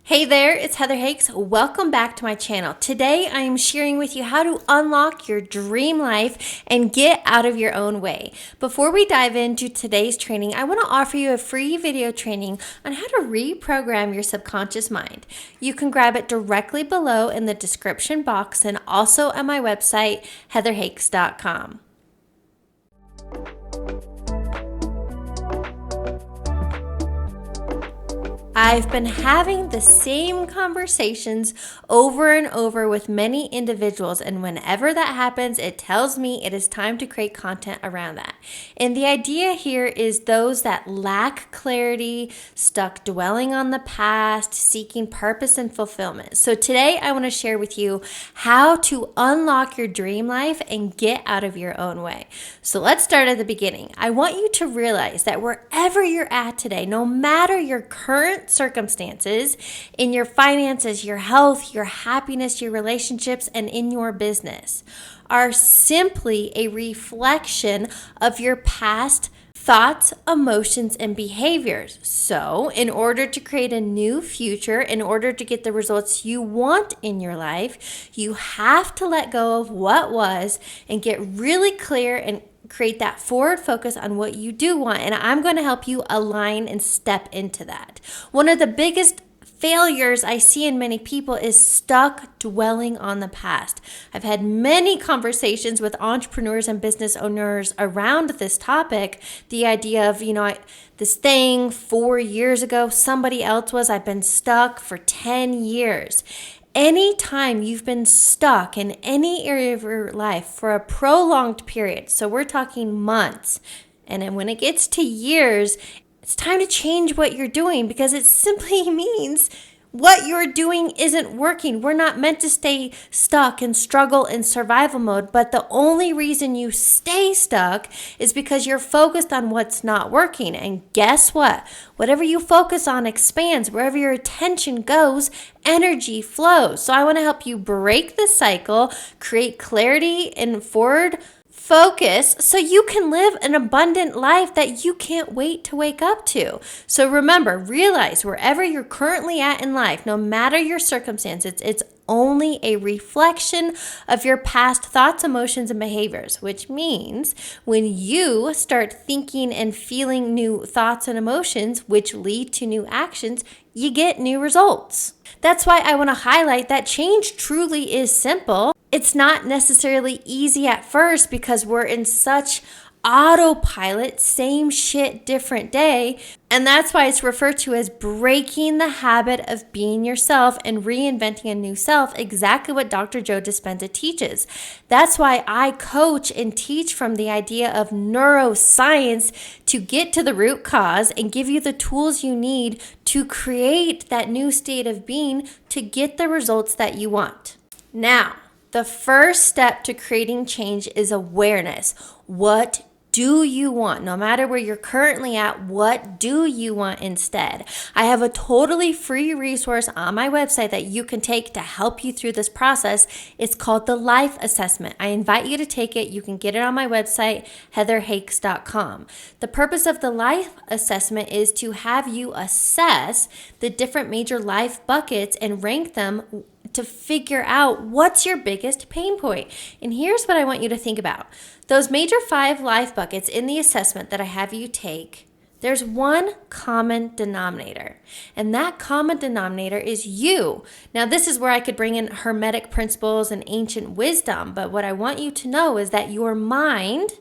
Hey there, it's Heather Hakes. Welcome back to my channel. Today I am sharing with you how to unlock your dream life and get out of your own way. Before we dive into today's training, I want to offer you a free video training on how to reprogram your subconscious mind. You can grab it directly below in the description box and also on my website, heatherhakes.com. I've been having the same conversations over and over with many individuals, and whenever that happens, it tells me it is time to create content around that. And the idea here is those that lack clarity, stuck dwelling on the past, seeking purpose and fulfillment. So today I want to share with you how to unlock your dream life and get out of your own way. So let's start at the beginning. I want you to realize that wherever you're at today, no matter your current circumstances, in your finances, your health, your happiness, your relationships, and in your business, are simply a reflection of your past thoughts, emotions, and behaviors. So, in order to create a new future, in order to get the results you want in your life, you have to let go of what was and get really clear and create that forward focus on what you do want. And I'm going to help you align and step into that. One of the biggest failures I see in many people is stuck dwelling on the past. I've had many conversations with entrepreneurs and business owners around this topic. The idea of, this thing 4 years ago, somebody else was, I've been stuck for 10 years. Anytime you've been stuck in any area of your life for a prolonged period, so we're talking months, and then when it gets to years, it's time to change what you're doing because it simply means what you're doing isn't working. We're not meant to stay stuck and struggle in survival mode, but the only reason you stay stuck is because you're focused on what's not working. And guess what? Whatever you focus on expands. Wherever your attention goes, energy flows. So I want to help you break the cycle, create clarity and forward focus so you can live an abundant life that you can't wait to wake up to. So remember, realize wherever you're currently at in life, no matter your circumstances, it's only a reflection of your past thoughts, emotions, and behaviors, which means when you start thinking and feeling new thoughts and emotions, which lead to new actions, you get new results. That's why I want to highlight that change truly is simple. It's not necessarily easy at first because we're in such autopilot, same shit, different day. And that's why it's referred to as breaking the habit of being yourself and reinventing a new self, exactly what Dr. Joe Dispenza teaches. That's why I coach and teach from the idea of neuroscience to get to the root cause and give you the tools you need to create that new state of being to get the results that you want. Now, the first step to creating change is awareness. What do you want? No matter where you're currently at, what do you want instead? I have a totally free resource on my website that you can take to help you through this process. It's called the Life Assessment. I invite you to take it. You can get it on my website, heatherhakes.com. The purpose of the Life Assessment is to have you assess the different major life buckets and rank them to figure out what's your biggest pain point. And here's what I want you to think about. Those major 5 life buckets in the assessment that I have you take, there's one common denominator, and that common denominator is you. Now, this is where I could bring in Hermetic principles and ancient wisdom, but what I want you to know is that your mind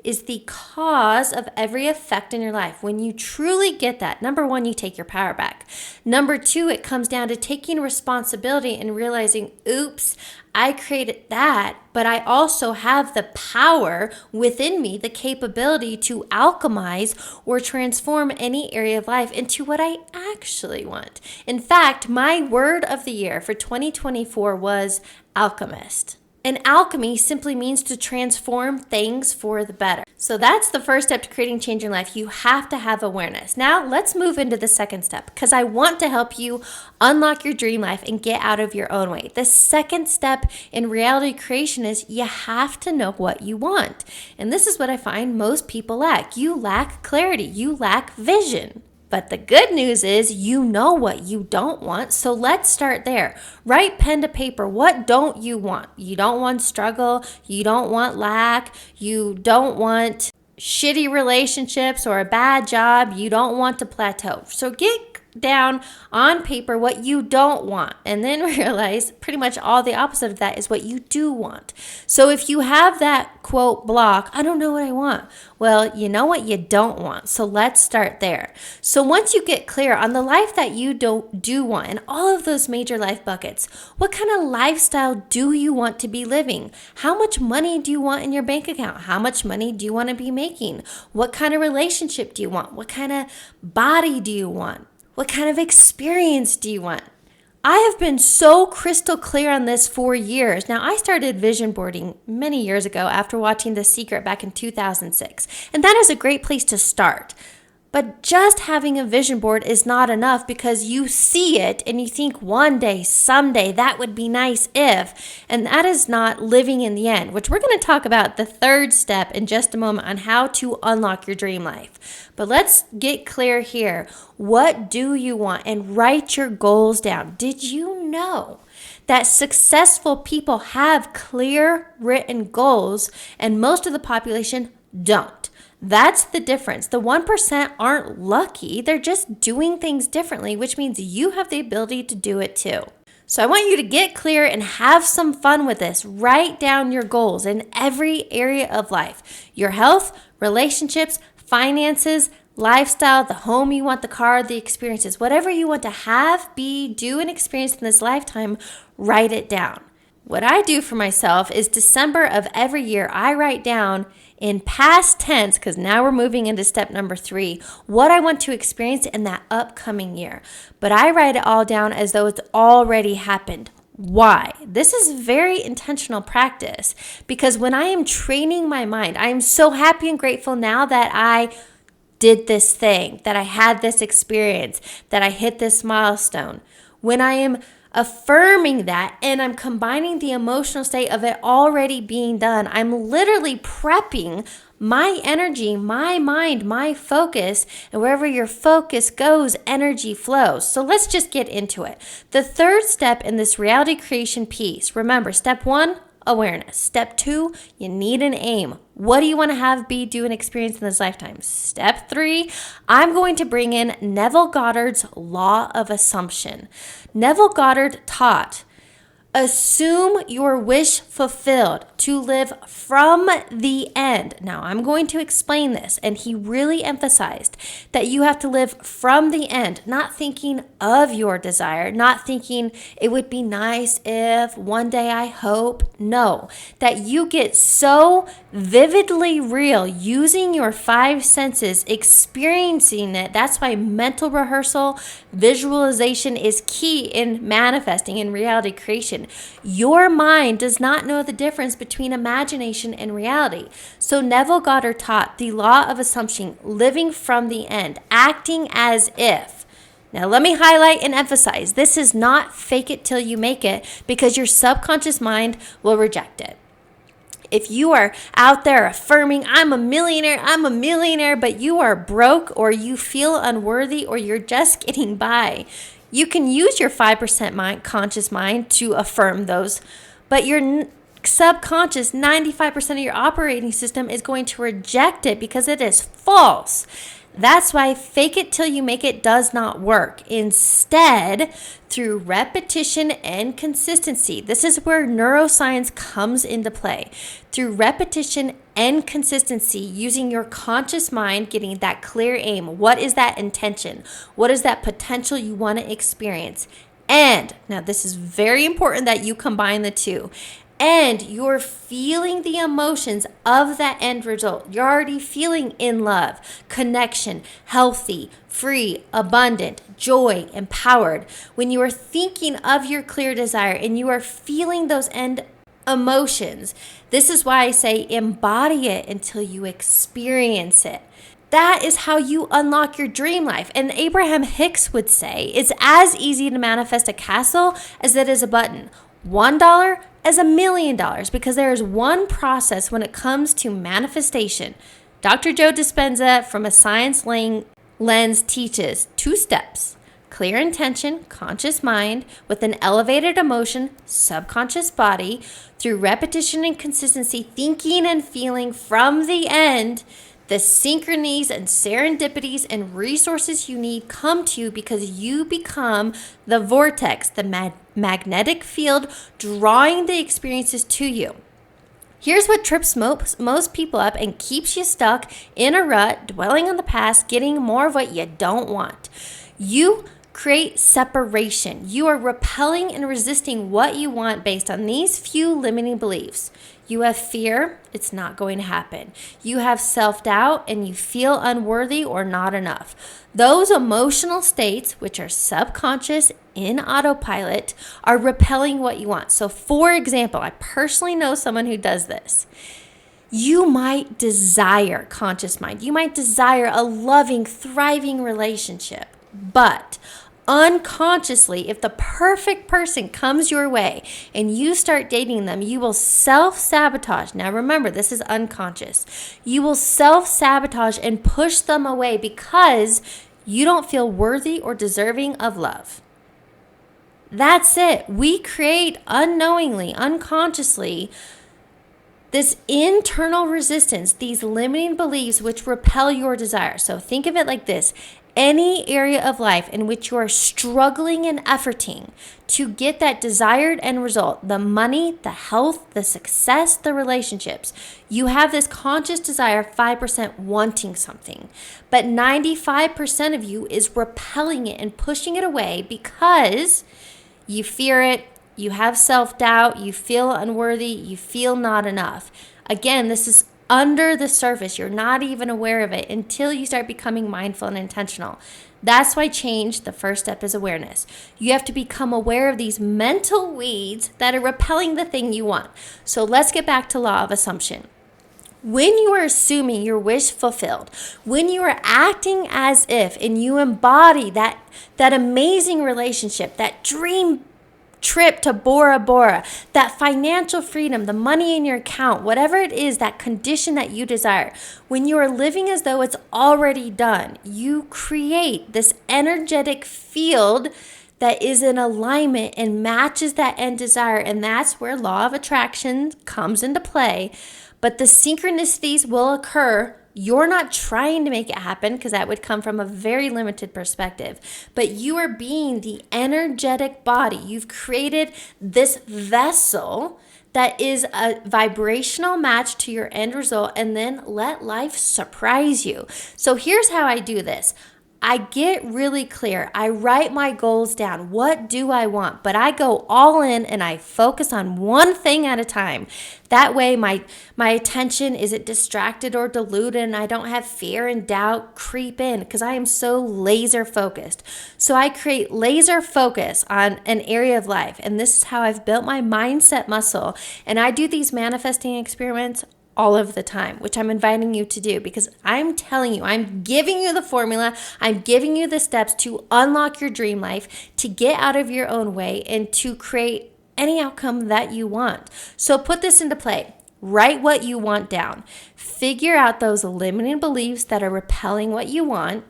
is the cause of every effect in your life. When you truly get that, number 1, you take your power back. Number 2, it comes down to taking responsibility and realizing, oops, I created that, but I also have the power within me, the capability to alchemize or transform any area of life into what I actually want. In fact, my word of the year for 2024 was alchemist. And alchemy simply means to transform things for the better. So that's the first step to creating change in life. You have to have awareness. Now let's move into the second step because I want to help you unlock your dream life and get out of your own way. The second step in reality creation is you have to know what you want. And this is what I find most people lack. You lack clarity. You lack vision. But the good news is you know what you don't want, so let's start there. Write pen to paper. What don't you want? You don't want struggle. You don't want lack. You don't want shitty relationships or a bad job. You don't want to plateau. So get down on paper what you don't want, and then realize pretty much all the opposite of that is what you do want. So if you have that quote block, I don't know what I want. Well, you know what you don't want. So let's start there. So once you get clear on the life that you do want and all of those major life buckets, what kind of lifestyle do you want to be living? How much money do you want in your bank account? How much money do you want to be making? What kind of relationship do you want? What kind of body do you want? What kind of experience do you want? I have been so crystal clear on this for years. Now, I started vision boarding many years ago after watching The Secret back in 2006, and that is a great place to start. But just having a vision board is not enough because you see it and you think one day, someday, that would be nice if, and that is not living in the end, which we're going to talk about the third step in just a moment on how to unlock your dream life. But let's get clear here. What do you want? And write your goals down. Did you know that successful people have clear written goals and most of the population don't? That's the difference. The 1% aren't lucky. They're just doing things differently, which means you have the ability to do it too. So I want you to get clear and have some fun with this. Write down your goals in every area of life. Your health, relationships, finances, lifestyle, the home you want, the car, the experiences, whatever you want to have, be, do, and experience in this lifetime, write it down. What I do for myself is December of every year, I write down in past tense, because now we're moving into step number 3, what I want to experience in that upcoming year. But I write it all down as though it's already happened. Why? This is very intentional practice because when I am training my mind, I am so happy and grateful now that I did this thing, that I had this experience, that I hit this milestone. When I am affirming that and I'm combining the emotional state of it already being done, I'm literally prepping my energy, my mind, my focus, and wherever your focus goes, energy flows. So let's just get into it. The third step in this reality creation piece, remember, step 1, awareness. Step 2, you need an aim. What do you want to have, be, do, and experience in this lifetime? Step 3, I'm going to bring in Neville Goddard's law of assumption. Neville Goddard taught, assume your wish fulfilled to live from the end. Now, I'm going to explain this, and he really emphasized that you have to live from the end, not thinking of your desire, not thinking it would be nice if one day I hope. No, that you get so vividly real using your 5 senses, experiencing it. That's why mental rehearsal, visualization is key in manifesting in reality creation. Your mind does not know the difference between imagination and reality. So Neville Goddard taught the law of assumption, living from the end, acting as if. Now let me highlight and emphasize, this is not fake it till you make it because your subconscious mind will reject it. If you are out there affirming, I'm a millionaire, but you are broke or you feel unworthy or you're just getting by, you can use your 5% conscious mind to affirm those, but your subconscious, 95% of your operating system is going to reject it because it is false. That's why fake it till you make it does not work. Instead, through repetition and consistency, this is where neuroscience comes into play. Through repetition and consistency, using your conscious mind, getting that clear aim. What is that intention? What is that potential you want to experience? And now this is very important that you combine the two. And you're feeling the emotions of that end result. You're already feeling in love, connection, healthy, free, abundant, joy, empowered. When you are thinking of your clear desire and you are feeling those end emotions, this is why I say embody it until you experience it. That is how you unlock your dream life. And Abraham Hicks would say, it's as easy to manifest a castle as it is a button. $1 as $1 million, because there is one process when it comes to manifestation. Dr. Joe Dispenza from a science laying lens teaches 2 steps: clear intention, conscious mind, with an elevated emotion, subconscious body, through repetition and consistency, thinking and feeling from the end. The synchronies and serendipities and resources you need come to you because you become the vortex, the magnetic field drawing the experiences to you. Here's what trips most people up and keeps you stuck in a rut, dwelling on the past, getting more of what you don't want. You create separation. You are repelling and resisting what you want based on these few limiting beliefs. You have fear, it's not going to happen. You have self-doubt and you feel unworthy or not enough. Those emotional states, which are subconscious in autopilot, are repelling what you want. So for example, I personally know someone who does this. You might desire conscious mind. You might desire a loving, thriving relationship, but unconsciously, if the perfect person comes your way and you start dating them, you will self-sabotage. Now remember, this is unconscious. You will self-sabotage and push them away because you don't feel worthy or deserving of love. That's it. We create unknowingly, unconsciously, this internal resistance, these limiting beliefs which repel your desire. So think of it like this. Any area of life in which you are struggling and efforting to get that desired end result, the money, the health, the success, the relationships, you have this conscious desire, 5% wanting something, but 95% of you is repelling it and pushing it away because you fear it, you have self-doubt, you feel unworthy, you feel not enough. Again, this is under the surface. You're not even aware of it until you start becoming mindful and intentional. That's why change, the first step is awareness. You have to become aware of these mental weeds that are repelling the thing you want. So let's get back to law of assumption. When you are assuming your wish fulfilled, when you are acting as if and you embody that amazing relationship, that dream trip to Bora Bora, that financial freedom, the money in your account, whatever it is, that condition that you desire, when you are living as though it's already done, you create this energetic field that is in alignment and matches that end desire. And that's where law of attraction comes into play. But the synchronicities will occur. You're not trying to make it happen because that would come from a very limited perspective. But you are being the energetic body. You've created this vessel that is a vibrational match to your end result, and then let life surprise you. So here's how I do this. I get really clear. I write my goals down. What do I want? But I go all in and I focus on one thing at a time. That way my attention isn't distracted or diluted and I don't have fear and doubt creep in because I am so laser focused. So I create laser focus on an area of life. And this is how I've built my mindset muscle. And I do these manifesting experiments all of the time, which I'm inviting you to do because I'm telling you, I'm giving you the formula, I'm giving you the steps to unlock your dream life, to get out of your own way, and to create any outcome that you want. So put this into play. Write what you want down. Figure out those limiting beliefs that are repelling what you want,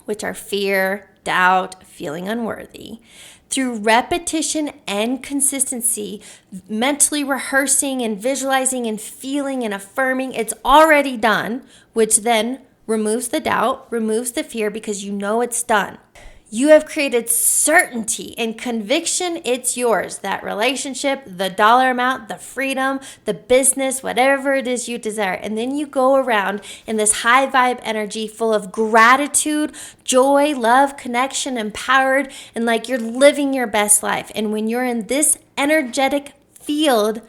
which are fear, doubt, feeling unworthy. Through repetition and consistency, mentally rehearsing and visualizing and feeling and affirming it's already done, which then removes the doubt, removes the fear because you know it's done. You have created certainty and conviction it's yours. That relationship, the dollar amount, the freedom, the business, whatever it is you desire. And then you go around in this high vibe energy full of gratitude, joy, love, connection, empowered, and like you're living your best life. And when you're in this energetic field,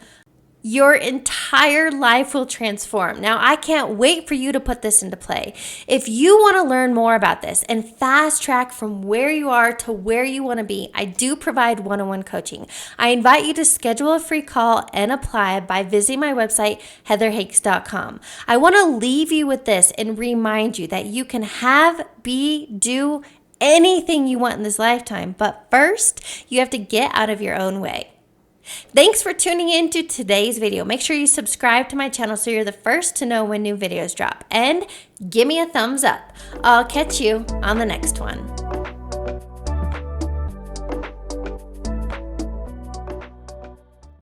your entire life will transform. Now, I can't wait for you to put this into play. If you want to learn more about this and fast track from where you are to where you want to be, I do provide one-on-one coaching. I invite you to schedule a free call and apply by visiting my website, heatherhakes.com. I want to leave you with this and remind you that you can have, be, do anything you want in this lifetime, but first, you have to get out of your own way. Thanks for tuning in to today's video. Make sure you subscribe to my channel so you're the first to know when new videos drop. And give me a thumbs up. I'll catch you on the next one.